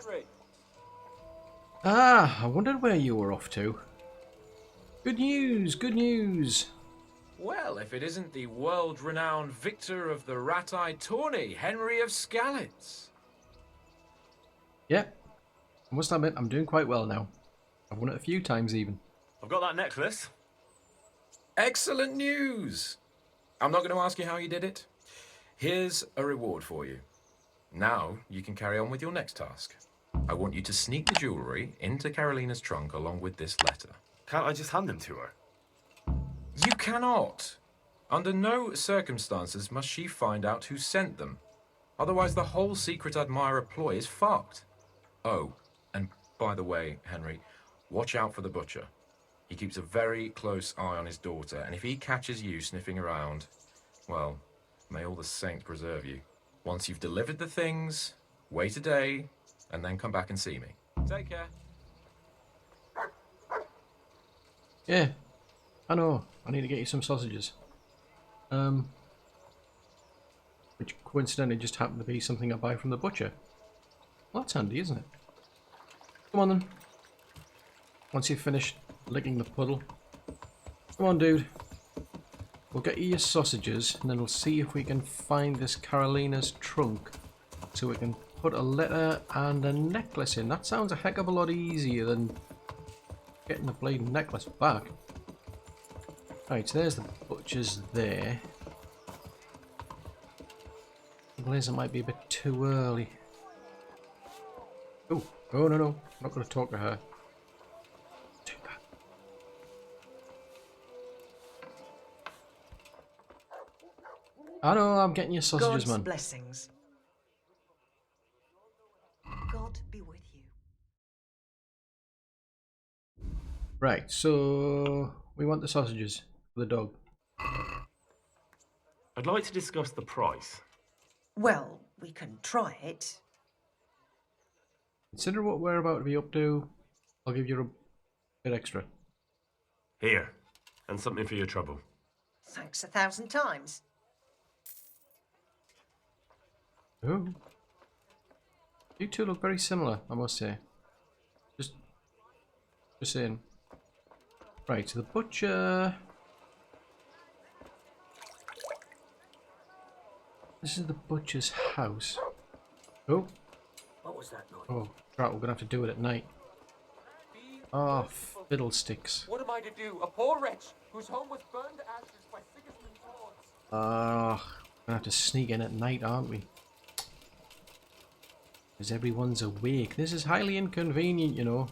victory. Ah, I wondered where you were off to. Good news, good news. Well, if it isn't the world-renowned victor of the Rattay tourney, Henry of Skalitz. Yep, I must admit I'm doing quite well now. I've won it a few times even. I've got that necklace. Excellent news! I'm not going to ask you how you did it. Here's a reward for you. Now you can carry on with your next task. I want you to sneak the jewellery into Carolina's trunk along with this letter. Can't I just hand them to her? You cannot! Under no circumstances must she find out who sent them. Otherwise the whole secret admirer ploy is fucked. Oh, and by the way, Henry, watch out for the butcher. He keeps a very close eye on his daughter, and if he catches you sniffing around, well, may all the saints preserve you. Once you've delivered the things, wait a day, and then come back and see me. Take care. Yeah, I know. I need to get you some sausages. Which coincidentally just happened to be something I buy from the butcher. Well, that's handy, isn't it? Come on then. Once you've finished licking the puddle. Come on, dude. We'll get you your sausages, and then we'll see if we can find this Carolina's trunk, so we can put a letter and a necklace in. That sounds a heck of a lot easier than getting the bleeding necklace back. Right, so there's the butcher's there. Blazer might be a bit too early. Oh, no, no, no. I'm not going to talk to her. Do that. I know, I'm getting your sausages, God's man. blessings. God be with you. Right, so we want the sausages for the dog. I'd like to discuss the price. Well, we can try it. Consider what we're about to be up to. I'll give you a bit extra. Here, and something for your trouble. Thanks 1,000 times. Oh. You two look very similar, I must say. Just saying. Right, so the butcher. This is the butcher's house. Oh. What was that noise? Oh, right, we're gonna have to do it at night. Oh, fiddlesticks. What am I to do? A poor wretch whose home was burned to ashes by Sigismund's hordes. Ah, we're gonna have to sneak in at night, aren't we? Because everyone's awake. This is highly inconvenient, you know.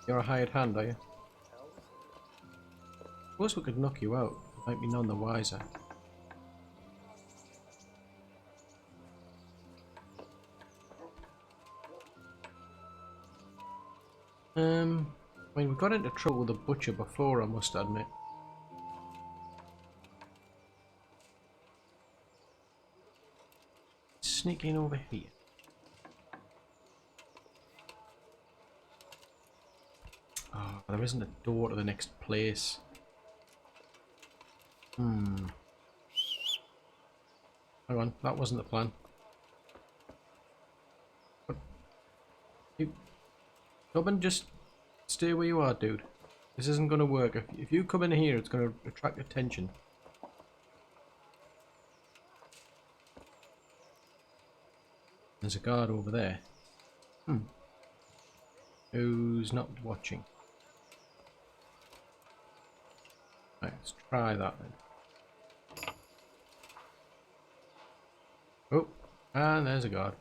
You're a hired hand, are you? Suppose we could knock you out. Might be none the wiser. I mean, we got into trouble with the butcher before, I must admit. Sneaking over here. Oh, there isn't a door to the next place. Hang on, that wasn't the plan. What? You... Robin, just stay where you are, dude. This isn't going to work. If you come in here, it's going to attract attention. There's a guard over there. Who's not watching? Right, let's try that then. Oh, and there's a guard.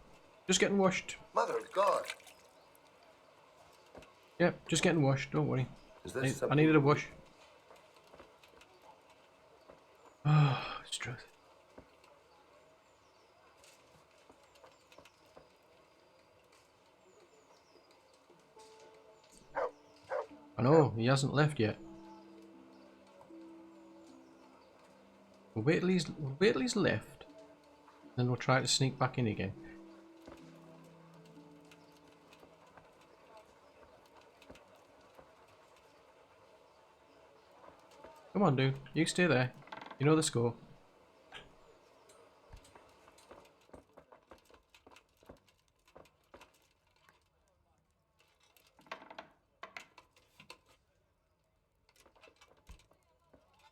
Just getting washed. Mother of God! Yep, just getting washed, don't worry. Is this I needed a wash. Oh, it's truth. I know, he hasn't left yet. We'll wait till he's left. Then we'll try to sneak back in again. Come on, dude. You stay there. You know the score.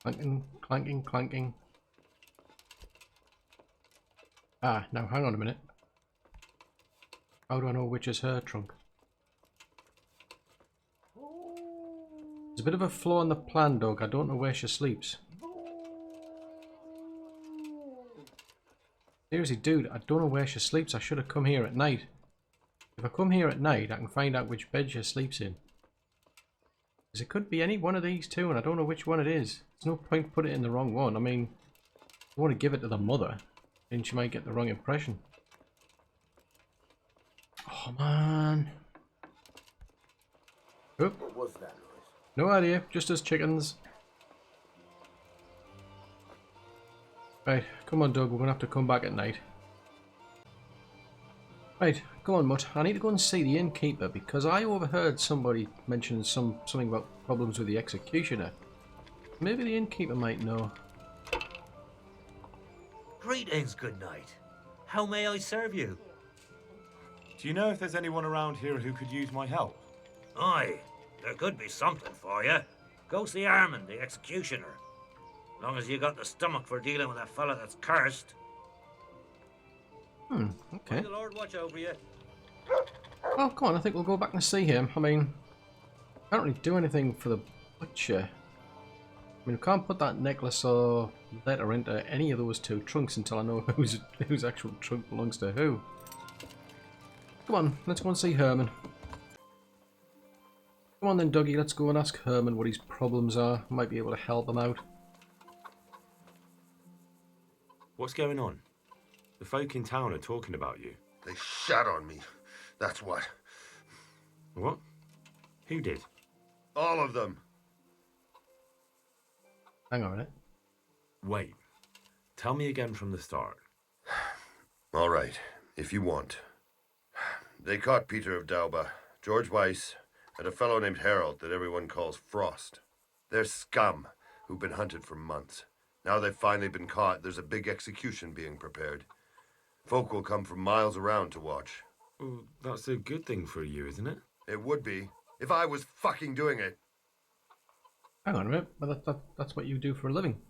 Clanking, clanking, clanking. Ah, now hang on a minute. How do I know which is her trunk? There's a bit of a flaw in the plan, Doug. I don't know where she sleeps. Seriously, dude, I don't know where she sleeps. I should have come here at night. If I come here at night, I can find out which bed she sleeps in. Because it could be any one of these two, and I don't know which one it is. There's no point putting it in the wrong one. I mean, I want to give it to the mother, then she might get the wrong impression. Oh, man. Oop. What was that noise? No idea, just as chickens. Right, come on, Doug, we're gonna have to come back at night. Right, go on, Mutt. I need to go and see the innkeeper because I overheard somebody mention something about problems with the executioner. Maybe the innkeeper might know. Greetings, good night. How may I serve you? Do you know if there's anyone around here who could use my help? Aye, there could be something for you. Go see Armand, the executioner. Long as you got the stomach for dealing with a fella that's cursed. Okay. May the Lord watch over you. Well, come on, I think we'll go back and see him. I mean, I don't really do anything for the butcher. I mean, I can't put that necklace or letter into any of those two trunks until I know whose actual trunk belongs to who. Come on, let's go and see Herman. Come on then, Dougie, let's go and ask Herman what his problems are. Might be able to help him out. What's going on? The folk in town are talking about you. They shat on me. That's what. What? Who did? All of them. Hang on a minute. Wait. Tell me again from the start. All right, if you want. They caught Peter of Dauba, George Weiss, and a fellow named Harold that everyone calls Frost. They're scum who've been hunted for months. Now they've finally been caught, there's a big execution being prepared. Folk will come from miles around to watch. Well, that's a good thing for you, isn't it? It would be, if I was fucking doing it. Hang on a minute, but that's what you do for a living.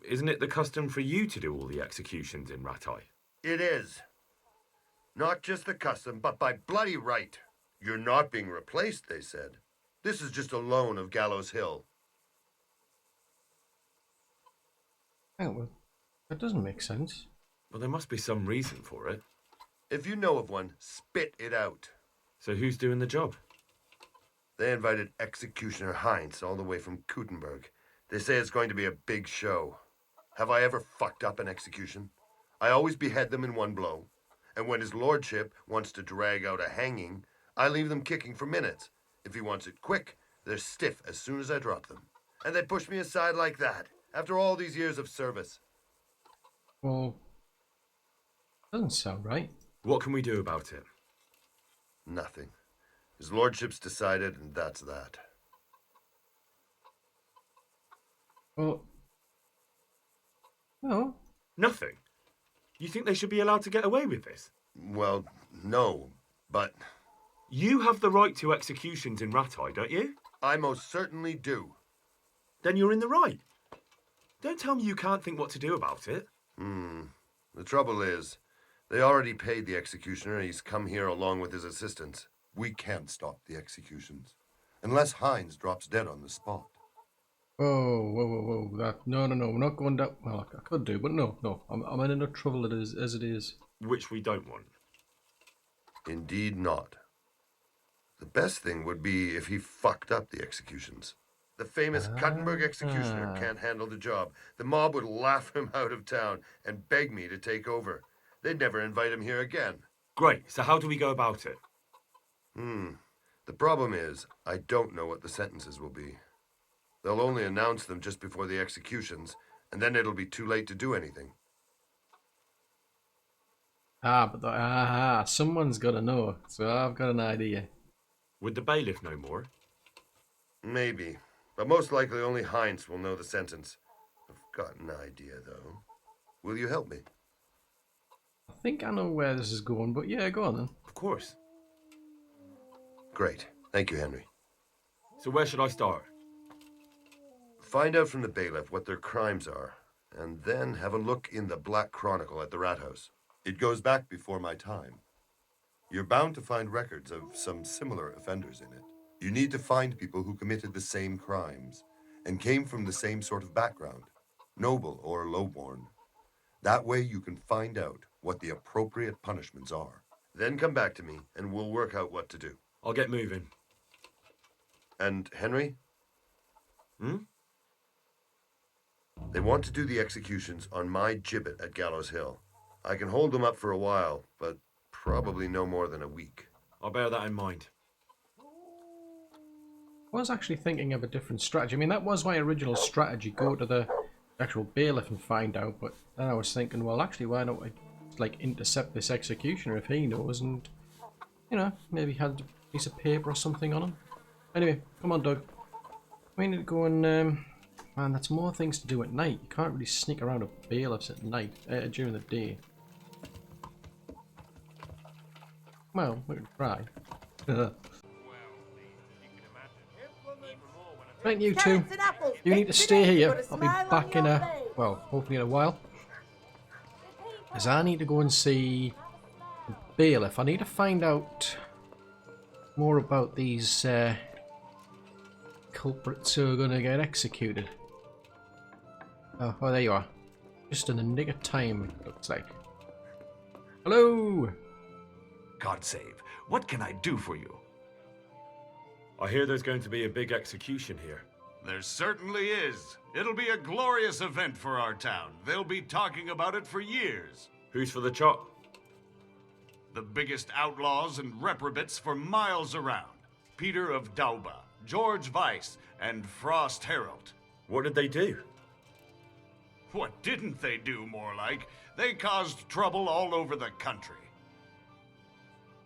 Isn't it the custom for you to do all the executions in Rattay? It is. Not just the custom, but by bloody right. You're not being replaced, they said. This is just a loan of Gallows Hill. Hang on, well, that doesn't make sense. Well, there must be some reason for it. If you know of one, spit it out. So who's doing the job? They invited Executioner Heinz all the way from Kuttenberg. They say it's going to be a big show. Have I ever fucked up an execution? I always behead them in one blow. And when his lordship wants to drag out a hanging, I leave them kicking for minutes. If he wants it quick, they're stiff as soon as I drop them. And they push me aside like that, after all these years of service. Well, doesn't sound right. What can we do about it? Nothing. His lordship's decided, and that's that. Well, no. Nothing? You think they should be allowed to get away with this? Well, no, but You have the right to executions in Rattay, don't you? I most certainly do. Then you're in the right. Don't tell me you can't think what to do about it. The trouble is, they already paid the executioner and he's come here along with his assistants. We can't stop the executions. Unless Heinz drops dead on the spot. Whoa, whoa, whoa, whoa. No, we're not going down. Well, I could do, but no. I'm in enough trouble as it is. Which we don't want. Indeed not. The best thing would be if he fucked up the executions. The famous Kuttenberg executioner can't handle the job. The mob would laugh him out of town and beg me to take over. They'd never invite him here again. Great, so how do we go about it? The problem is, I don't know what the sentences will be. They'll only announce them just before the executions, and then it'll be too late to do anything. Someone's got to know, so I've got an idea. Would the bailiff know more? Maybe, but most likely only Heinz will know the sentence. I've got an idea, though. Will you help me? I think I know where this is going, but yeah, go on then. Of course. Great. Thank you, Henry. So where should I start? Find out from the bailiff what their crimes are, and then have a look in the Black Chronicle at the Rat House. It goes back before my time. You're bound to find records of some similar offenders in it. You need to find people who committed the same crimes and came from the same sort of background, noble or lowborn. That way you can find out what the appropriate punishments are. Then come back to me and we'll work out what to do. I'll get moving. And Henry? Hmm? They want to do the executions on my gibbet at Gallows Hill. I can hold them up for a while, but probably no more than a week. I'll bear that in mind. I was actually thinking of a different strategy. I mean, that was my original strategy, go to the actual bailiff and find out, but then I was thinking, well, actually, why don't I, like, intercept this executioner if he knows, and, you know, maybe had a piece of paper or something on him. Anyway, come on, Doug. We need to go and, man, that's more things to do at night. You can't really sneak around a bailiffs at night, during the day. Well, we can try. Right, you two. You need to stay here. I'll be back in a, well, hopefully in a while. Because I need to go and see the bailiff. I need to find out more about these culprits who are going to get executed. Oh, there you are. Just in the nick of time, it looks like. Hello! God save. What can I do for you? I hear there's going to be a big execution here. There certainly is. It'll be a glorious event for our town. They'll be talking about it for years. Who's for the chop? The biggest outlaws and reprobates for miles around. Peter of Dauba, George Weiss, and Frost Herald. What did they do? What didn't they do, more like? They caused trouble all over the country.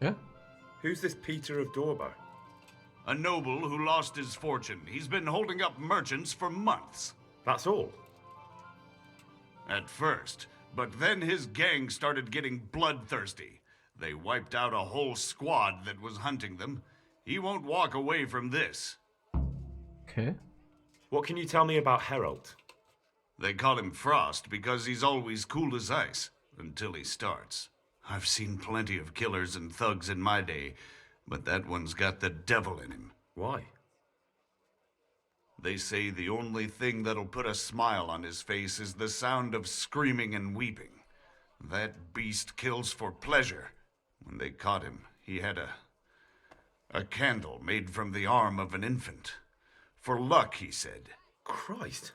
Yeah? Who's this Peter of Dauba? A noble who lost his fortune. He's been holding up merchants for months. That's all? At first, but then his gang started getting bloodthirsty. They wiped out a whole squad that was hunting them. He won't walk away from this. Okay. What can you tell me about Herald? They call him Frost because he's always cool as ice, until he starts. I've seen plenty of killers and thugs in my day, but that one's got the devil in him. Why? They say the only thing that'll put a smile on his face is the sound of screaming and weeping. That beast kills for pleasure. When they caught him, he had a candle made from the arm of an infant. For luck, he said. Christ.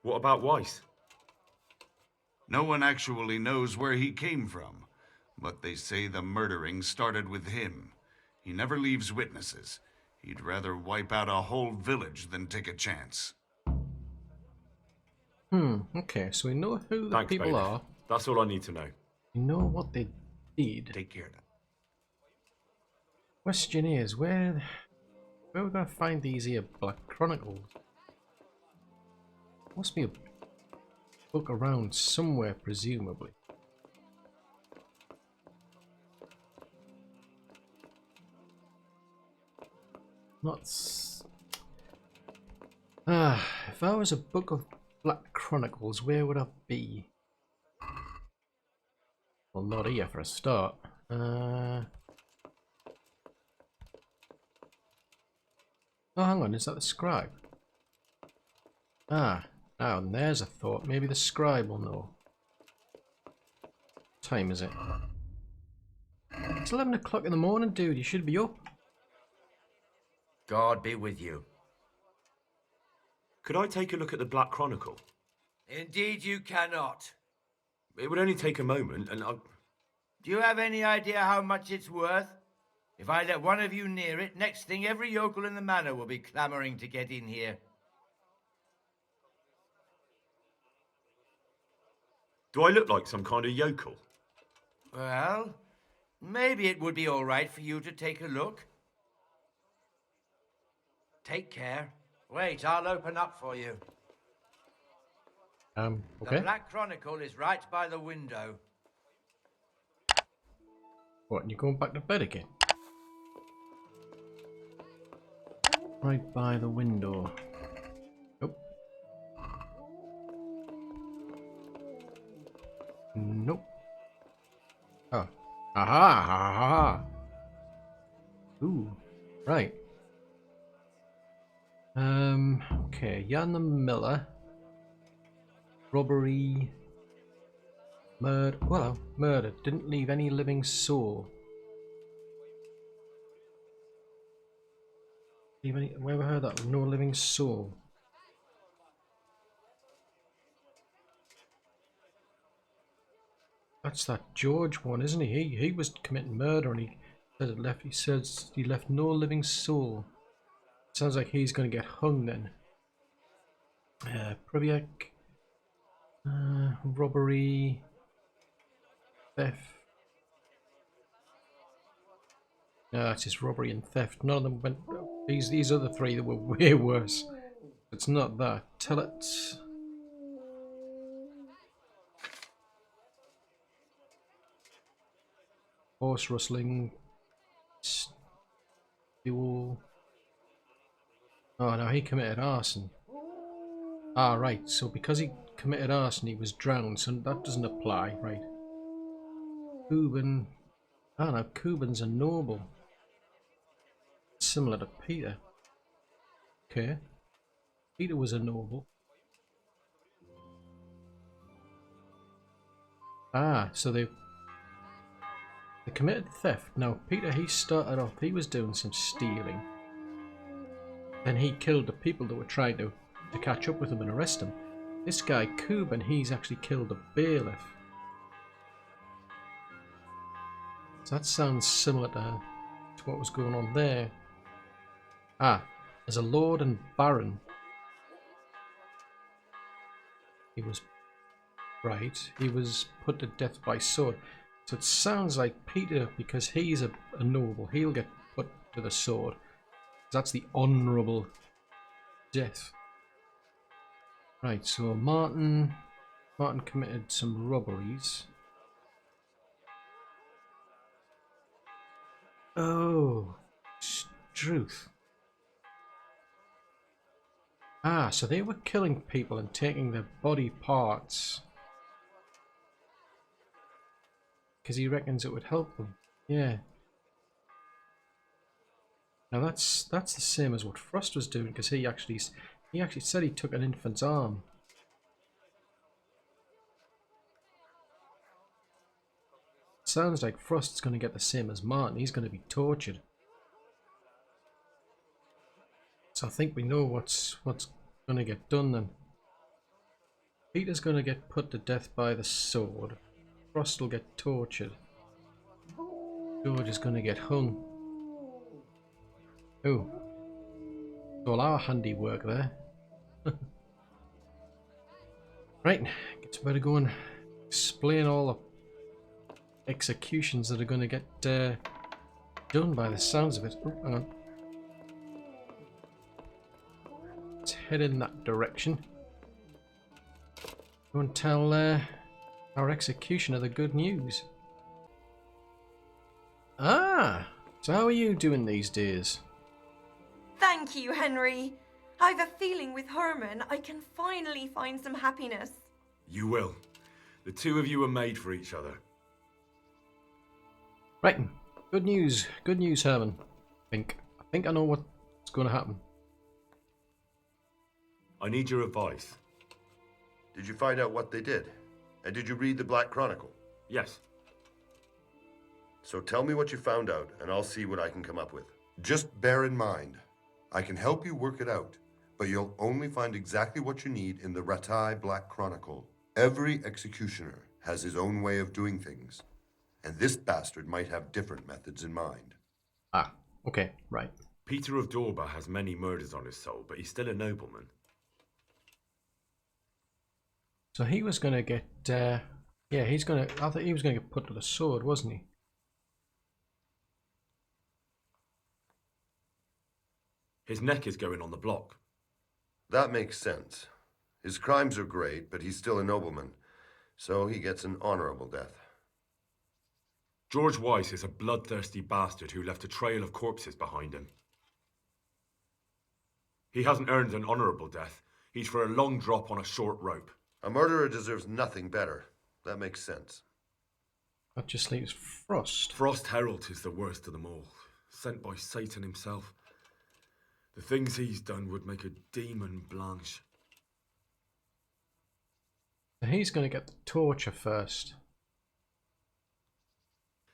What about Weiss? No one actually knows where he came from, but they say the murdering started with him. He never leaves witnesses. He'd rather wipe out a whole village than take a chance. Okay, so we know who the Thanks, people bailiff. are. That's all I need to know. We know what they did. Take care of that. Question is, where are we going to find these here Black Chronicles? Must be a book around somewhere, presumably. If I was a book of Black Chronicles, where would I be? Well, not here for a start. Oh, hang on, is that the scribe? Now, and there's a thought. Maybe the scribe will know. What time is it? It's 11 o'clock in the morning, dude. You should be up. God be with you. Could I take a look at the Black Chronicle? Indeed you cannot. It would only take a moment, and I... Do you have any idea how much it's worth? If I let one of you near it, next thing every yokel in the manor will be clamoring to get in here. Do I look like some kind of yokel? Well, maybe it would be all right for you to take a look. Take care. Wait, I'll open up for you. Okay. The Black Chronicle is right by the window. What, and you're going back to bed again? Right by the window. Nope. Nope. Oh. Aha! Ha ha! Ooh. Right. Okay. Jan the Miller. Robbery. Murder. Well, murder. Didn't leave any living soul. Leave any. Where have I heard that? No living soul. That's that George one, isn't he? He was committing murder and he said it left. He says he left no living soul. Sounds like he's going to get hung then. Priviak. Robbery. Theft. No, it's just robbery and theft. None of them went. These other three that were way worse. It's not that. Tell it. Horse rustling. Duel. Oh no, he committed arson. Ah, right. So because he committed arson, he was drowned. So that doesn't apply, right? Cuban. Ah, no, Cuban's a noble. Similar to Peter. Okay. Peter was a noble. Ah, so they committed theft. Now, Peter, he started off, he was doing some stealing. Then he killed the people that were trying to catch up with him and arrest him. This guy, Cuban, he's actually killed a bailiff. So that sounds similar to what was going on there. Ah, as a lord and baron. He was, right, he was put to death by sword. So it sounds like Peter, because he's a noble, he'll get put with a sword. That's the honourable death. Right, so Martin committed some robberies. Oh, truth. Ah, so they were killing people and taking their body parts. Because he reckons it would help them. Yeah. Now that's the same as what Frost was doing, because he actually said he took an infant's arm. Sounds like Frost's going to get the same as Martin. He's going to be tortured. So I think we know what's going to get done then. Peter's going to get put to death by the sword. Frost will get tortured. George is going to get hung. Oh. All our handiwork there. Right, get to better go and explain all the executions that are going to get done by the sounds of it. Oh, hang on. Let's head in that direction. Go and tell our executioner the good news. Ah, so how are you doing these days? Thank you, Henry. I've a feeling with Herman I can finally find some happiness. You will. The two of you are made for each other. Right, good news, Herman. I think I know what's going to happen. I need your advice. Did you find out what they did? And did you read the Black Chronicle? Yes. So tell me what you found out, and I'll see what I can come up with. Just bear in mind, I can help you work it out, but you'll only find exactly what you need in the Rattay Black Chronicle. Every executioner has his own way of doing things, and this bastard might have different methods in mind. Ah, okay, right. Peter of Dorba has many murders on his soul, but he's still a nobleman. So he was going to get, I thought he was going to get put to the sword, wasn't he? His neck is going on the block. That makes sense. His crimes are great, but he's still a nobleman, so he gets an honorable death. George Weiss is a bloodthirsty bastard who left a trail of corpses behind him. He hasn't earned an honourable death. He's for a long drop on a short rope. A murderer deserves nothing better. That makes sense. That just leaves Frost. Frost Herald is the worst of them all. Sent by Satan himself. The things he's done would make a demon blanche. He's going to get the torture first.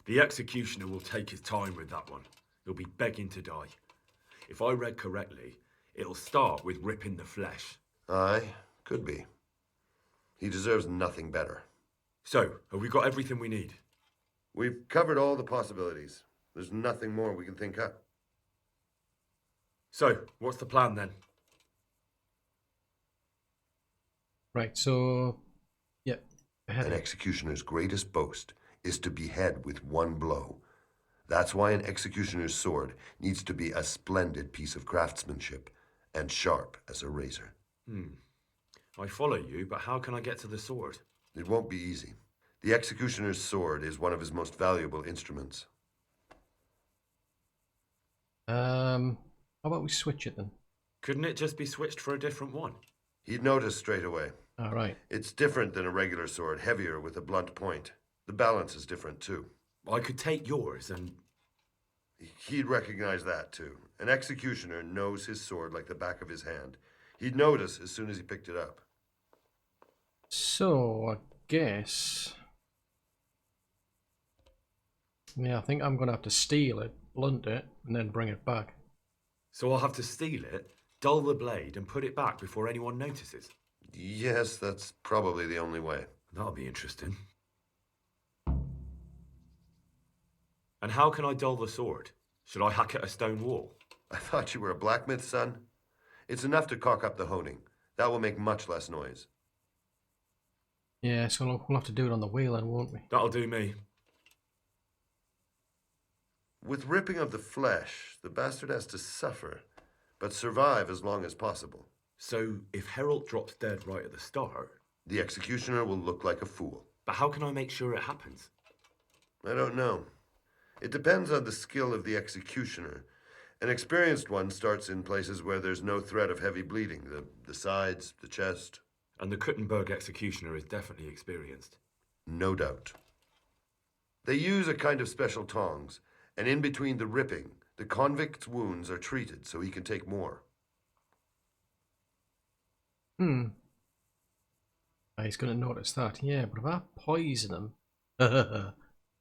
The executioner will take his time with that one. He'll be begging to die. If I read correctly, it'll start with ripping the flesh. Aye, could be. He deserves nothing better. So, have we got everything we need? We've covered all the possibilities. There's nothing more we can think up. So, what's the plan then? Right, so... yeah. An executioner's greatest boast is to behead with one blow. That's why an executioner's sword needs to be a splendid piece of craftsmanship and sharp as a razor. I follow you, but how can I get to the sword? It won't be easy. The executioner's sword is one of his most valuable instruments. How about we switch it then? Couldn't it just be switched for a different one? He'd notice straight away. All right. It's different than a regular sword, heavier with a blunt point. The balance is different too. I could take yours and... He'd recognize that too. An executioner knows his sword like the back of his hand. He'd notice as soon as he picked it up. So, I guess... yeah, I think I'm going to have to steal it, blunt it, and then bring it back. So I'll have to steal it, dull the blade, and put it back before anyone notices? Yes, that's probably the only way. That'll be interesting. And how can I dull the sword? Should I hack at a stone wall? I thought you were a blacksmith, son. It's enough to cock up the honing. That will make much less noise. Yeah, so we'll have to do it on the wheel then, won't we? That'll do me. With ripping of the flesh, the bastard has to suffer, but survive as long as possible. So, if Herald drops dead right at the start... the executioner will look like a fool. But how can I make sure it happens? I don't know. It depends on the skill of the executioner. An experienced one starts in places where there's no threat of heavy bleeding, the sides, the chest. And the Kuttenberg executioner is definitely experienced. No doubt. They use a kind of special tongs, and in between the ripping, the convict's wounds are treated so he can take more. He's going to notice that, yeah, but if I poison him...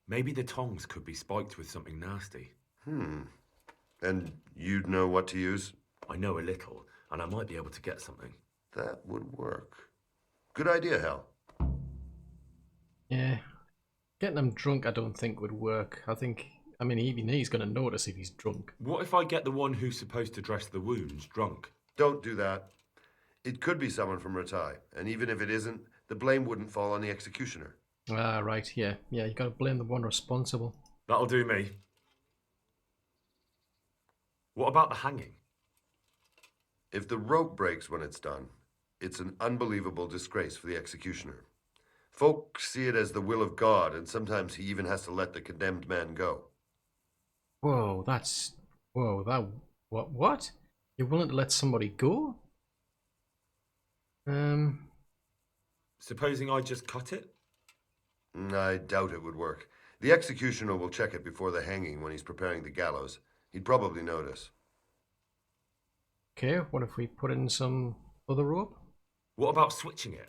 Maybe the tongs could be spiked with something nasty. And you'd know what to use? I know a little, and I might be able to get something. That would work. Good idea, Hal. Yeah. Getting him drunk I don't think would work. I mean, even he's going to notice if he's drunk. What if I get the one who's supposed to dress the wounds drunk? Don't do that. It could be someone from Rattay, and even if it isn't, the blame wouldn't fall on the executioner. Ah, right, yeah. Yeah, you got to blame the one responsible. That'll do me. What about the hanging? If the rope breaks when it's done, it's an unbelievable disgrace for the executioner. Folk see it as the will of God, and sometimes he even has to let the condemned man go. Whoa, what? You're willing to let somebody go? Supposing I just cut it? I doubt it would work. The executioner will check it before the hanging when he's preparing the gallows. He'd probably notice. Okay, what if we put in some other rope? What about switching it?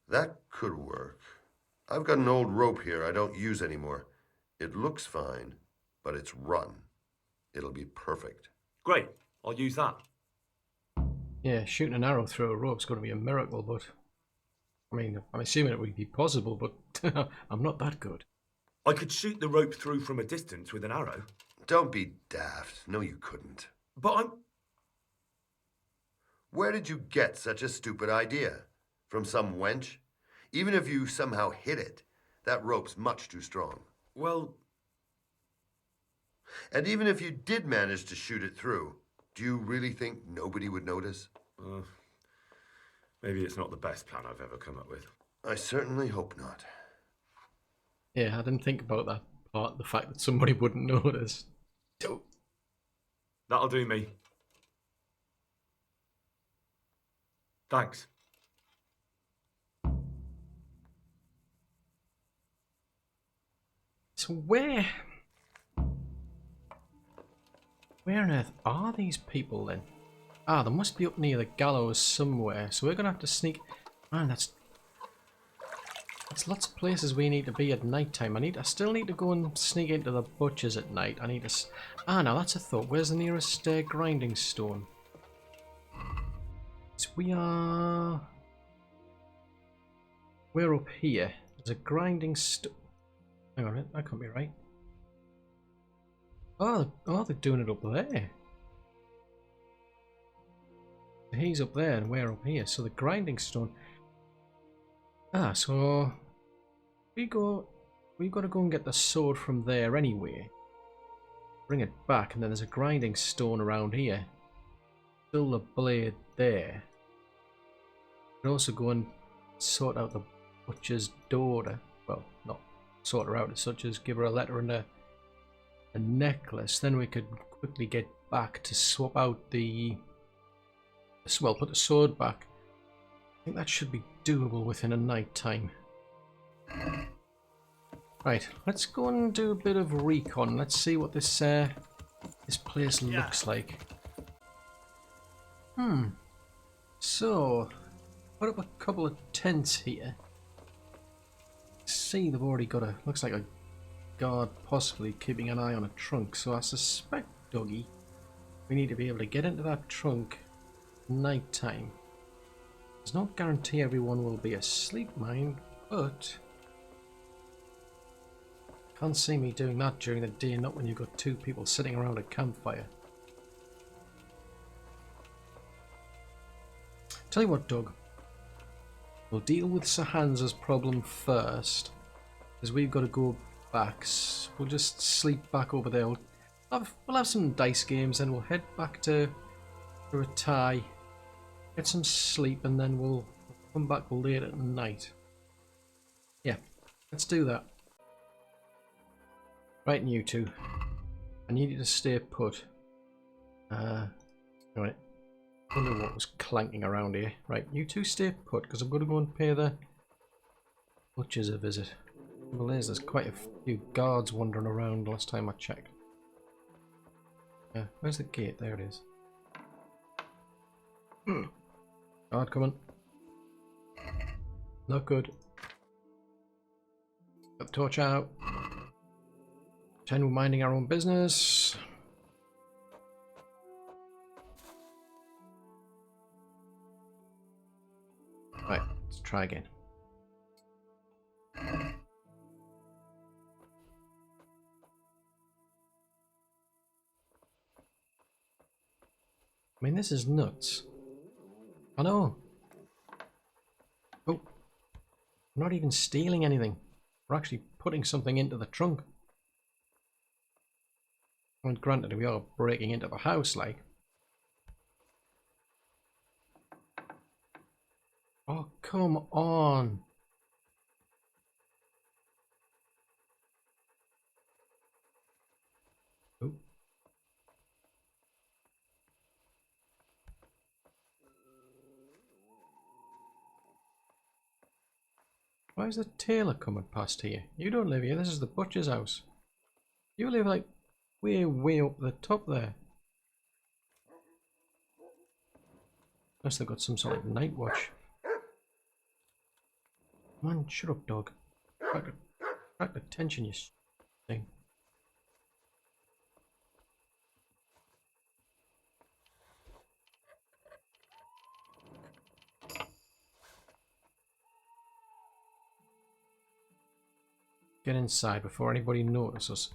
That could work. I've got an old rope here I don't use anymore. It looks fine, but it's rotten. It'll be perfect. Great, I'll use that. Yeah, shooting an arrow through a rope's going to be a miracle, but... I mean, I'm assuming it would be possible, but I'm not that good. I could shoot the rope through from a distance with an arrow. Don't be daft. No, you couldn't. But Where did you get such a stupid idea? From some wench? Even if you somehow hit it, that rope's much too strong. Well... And even if you did manage to shoot it through, do you really think nobody would notice? Maybe it's not the best plan I've ever come up with. I certainly hope not. Yeah, I didn't think about that part, the fact that somebody wouldn't notice. That'll do me. Thanks. So where on earth are these people then? Ah, they must be up near the gallows somewhere. So we're gonna have to sneak. Man, that's lots of places we need to be at night time. I still need to go and sneak into the butcher's at night. I need to. Now that's a thought. Where's the nearest grinding stone? So we're up here. There's a grinding stone. Hang on a minute, that can't be right. Oh, they're doing it up there. He's up there and we're up here. So the grinding stone. So we've got to go and get the sword from there anyway. Bring it back, and then there's a grinding stone around here. Still the blade there. We'll also go and sort out the butcher's daughter. Well, not sort her out as such as give her a letter and a necklace. Then we could quickly get back to swap out the. Well, put the sword back. I think that should be doable within a night time. Right, let's go and do a bit of recon. Let's see what this place looks like. So, put up a couple of tents here. See, they've already got looks like a guard possibly keeping an eye on a trunk. So I suspect, Dougie, we need to be able to get into that trunk night time. There's no guarantee everyone will be asleep, mind, but can't see me doing that during the day, not when you've got two people sitting around a campfire. Tell you what, Doug, we'll deal with Sir Hans's problem first, because we've got to go back. So we'll just sleep back over there. We'll have some dice games, then we'll head back to Rattay, get some sleep, and then we'll come back late at night. Yeah, let's do that. Right, and you two, I need you to stay put. Right. I wonder what was clanking around here. Right, you two stay put, because I'm going to go and pay the butchers a visit. Well, there's quite a few guards wandering around last time I checked. Yeah, where's the gate? There it is. Guard coming. Not good. Got the torch out. Pretend we're minding our own business. Right, let's try again. I mean, this is nuts. I know. Oh, we're not even stealing anything. We're actually putting something into the trunk. And granted, we are breaking into the house, like. Oh, come on. Oh. Why is the tailor coming past here? You don't live here. This is the butcher's house. You live like way up the top there. Unless they've got some sort of night watch. Man, shut up, dog. Attract attention, you thing. Get inside before anybody notices.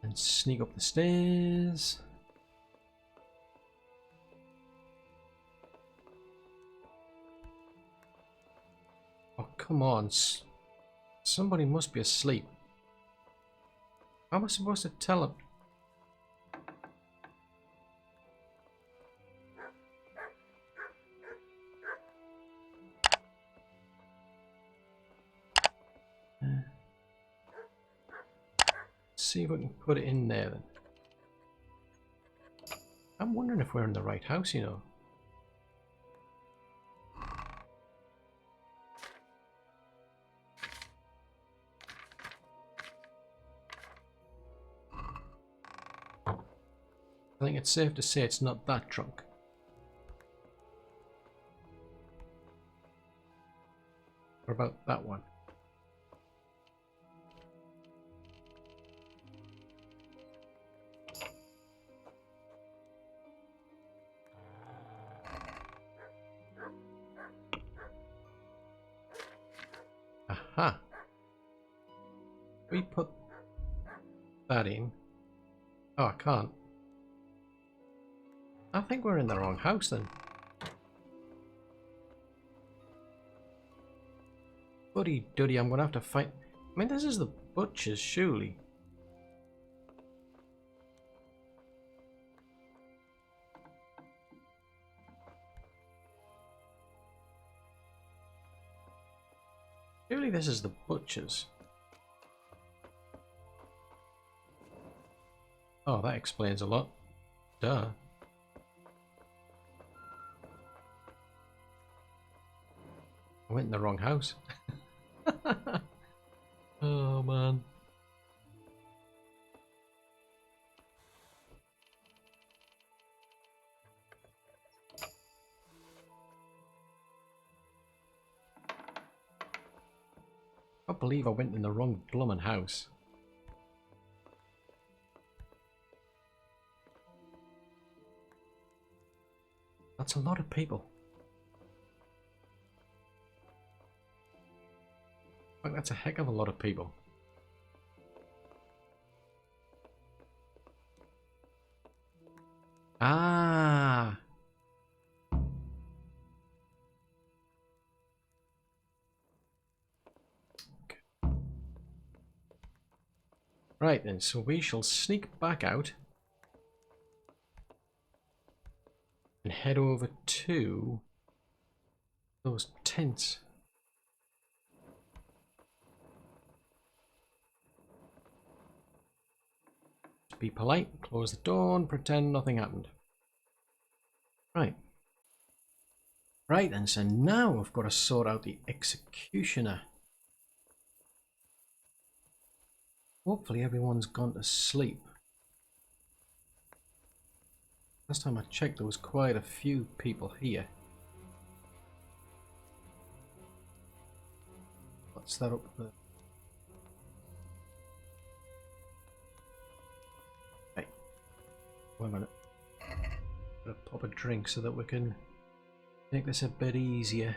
And sneak up the stairs. Oh, come on. Somebody must be asleep. How am I supposed to tell them? See if we can put it in there then. wondering if we're in the right house, you know. I think it's safe to say it's not that drunk. What about that one? Aha. We put that in. Oh, I can't. I think we're in the wrong house then. Buddy duddy, I'm gonna have to fight. I mean, this is the butcher's, surely. Surely this is the butcher's. Oh, that explains a lot. Duh. I went in the wrong house. Oh man. I can't believe I went in the wrong bloomin' house. That's a lot of people. I think that's a heck of a lot of people. Ah. Okay. Right then, so we shall sneak back out and head over to those tents. Be polite, close the door and pretend nothing happened. Right. Right then, so now I've got to sort out the executioner. Hopefully everyone's gone to sleep. Last time I checked there was quite a few people here. What's that up there? Wait a minute. Gotta pop a drink so that we can make this a bit easier.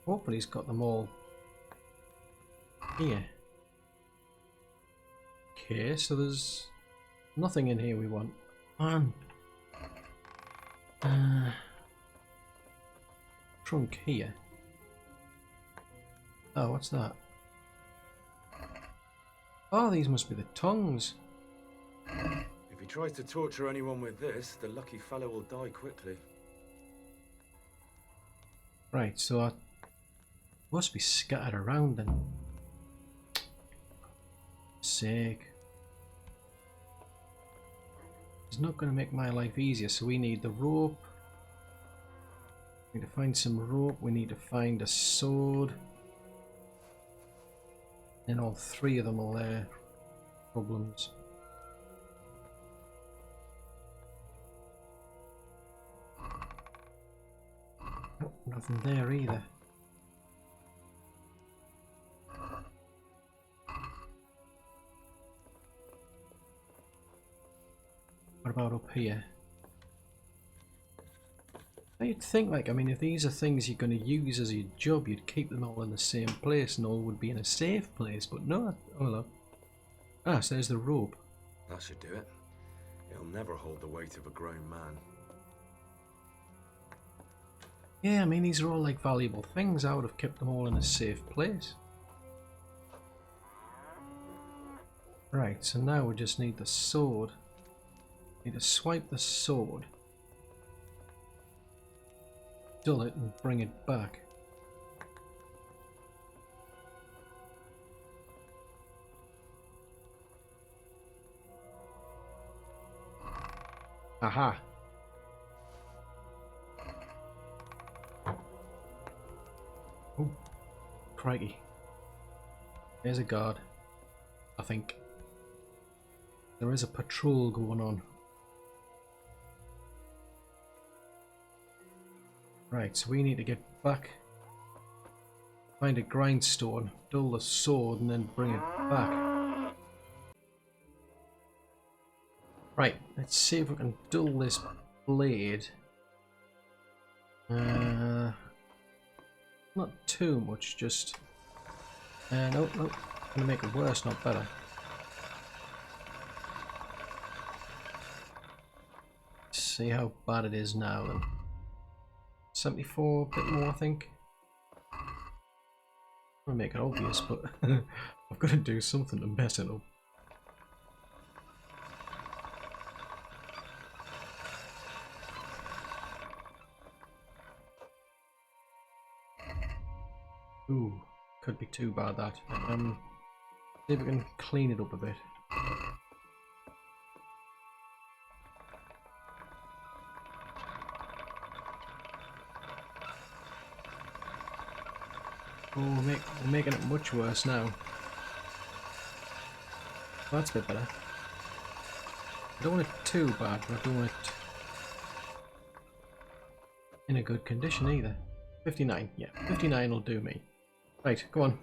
Hopefully he's got them all here. Okay, so there's nothing in here we want. Man. Trunk here. Oh, what's that? Oh, these must be the tongues. If he tries to torture anyone with this, the lucky fellow will die quickly. Right, so I must be scattered around then. Sake. It's not going to make my life easier, so we need the rope. We need to find some rope, we need to find a sword. And all three of them are there. Problems. Oh, nothing there either. What about up here? You'd think, like, I mean, if these are things you're going to use as your job, you'd keep them all in the same place and all would be in a safe place, but no. Oh, look. Ah, so there's the rope. That should do it. It'll never hold the weight of a grown man. Yeah, I mean, these are all like valuable things. I would have kept them all in a safe place. Right, so now we just need the sword. Need to swipe the sword, dull it, and bring it back. Aha! Oh, crikey. There's a guard, I think. There is a patrol going on. Right, so we need to get back, find a grindstone, dull the sword, and then bring it back. Right, let's see if we can dull this blade. Not too much, just... no, no, gonna make it worse, not better. Let's see how bad it is now then. 74, a bit more I think. I'm gonna make it obvious, but I've got to do something to mess it up. Ooh, could be too bad that. See if we can clean it up a bit. Oh, we're making it much worse now. Well, that's a bit better. I don't want it too bad, but I don't want it in a good condition either. 59, yeah, 59 will do me. Right, go on.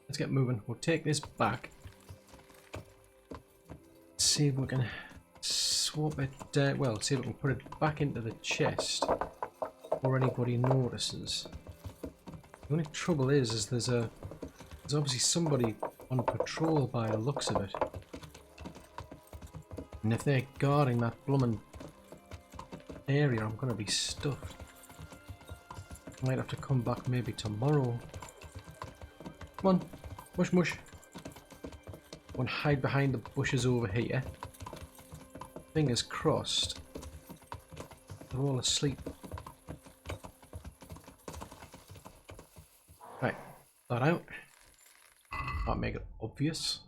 Let's get moving. We'll take this back. See if we can swap it, well, see if we can put it back into the chest before anybody notices. The only trouble is there's obviously somebody on patrol by the looks of it. And if they're guarding that bloomin' area, I'm gonna be stuffed. I might have to come back maybe tomorrow. Come on, mush mush. Go and hide behind the bushes over here. Fingers crossed. They're all asleep. Right, that out. Might make it obvious.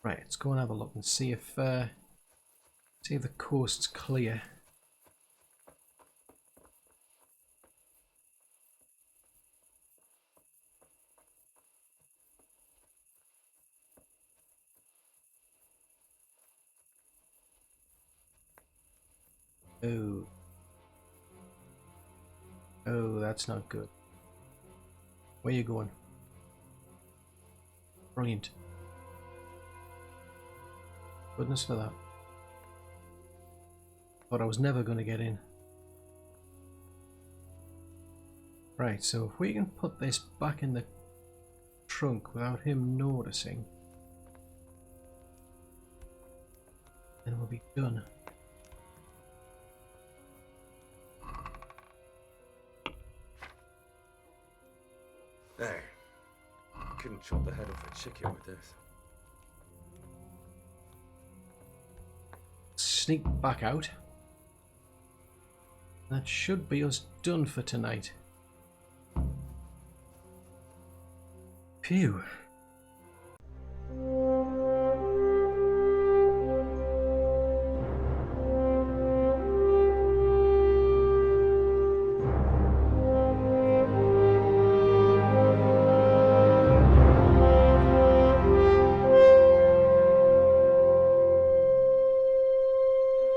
Right, let's go and have a look and see if the coast's clear. Oh. Oh, that's not good. Where you going? Brilliant. Goodness for that. Thought I was never going to get in. Right, so if we can put this back in the trunk without him noticing, then we'll be done. There. Couldn't chop the head off a chicken with this. Sneak back out. That should be us done for tonight. Phew.